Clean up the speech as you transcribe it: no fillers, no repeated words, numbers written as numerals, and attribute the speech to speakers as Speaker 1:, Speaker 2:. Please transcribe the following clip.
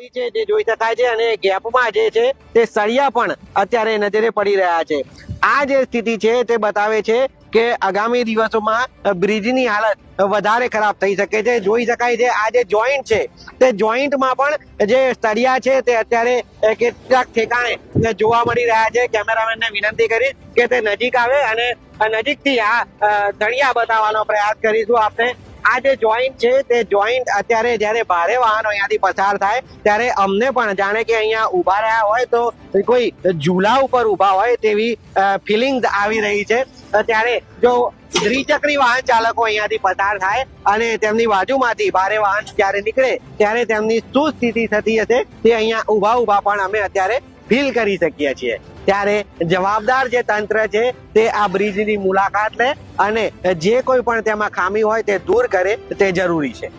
Speaker 1: સ્થિતિ છે જે જોઈ શકાય છે અને ગેપમાં જે છે તે સળિયા પણ અત્યારે નજરે પડી રહ્યા છે. આ જે સ્થિતિ છે તે બતાવે છે કે આગામી દિવસોમાં બ્રિજની હાલત વધારે ખરાબ થઈ શકે છે. જોઈ શકાય છે આ જે જોઈન્ટ છે તે જોઈન્ટમાં પણ જે સળિયા છે તે અત્યારે કેટલાક ઠેકાણે જોવા મળી રહ્યા છે. કેમેરામેનને વિનંતી કરીશ કે તે નજીક આવે અને નજીકથી આ સળિયા બતાવવાનો પ્રયાસ કરીશું આપણે. આ જે જોઈન્ટ છે તે જોઈન્ટ અત્યારે જ્યારે ભારે વાહનો અહીંયાથી પસાર થાય ત્યારે અમને પણ જાણે કે અહીંયા ઉભા રહ્યા હોય તો કોઈ ઝૂલા ઉપર ઉભા હોય તેવી ફિલિંગ આવી રહી છે. ત્યારે જો દ્વિચક્રી વાહન ચાલકો અહીંયાથી પસાર થાય અને તેમની બાજુમાંથી ભારે વાહન જ્યારે નીકળે ત્યારે તેમની શું સ્થિતિ થતી હશે તે અહીંયા ઉભા પણ અમે અત્યારે ફીલ કરી શકીએ છીએ. ત્યારે જવાબદાર જે તંત્ર છે તે આ બ્રિજની મુલાકાત લે અને જે કોઈ પણ તેમાં ખામી હોય તે દૂર કરે તે જરૂરી છે.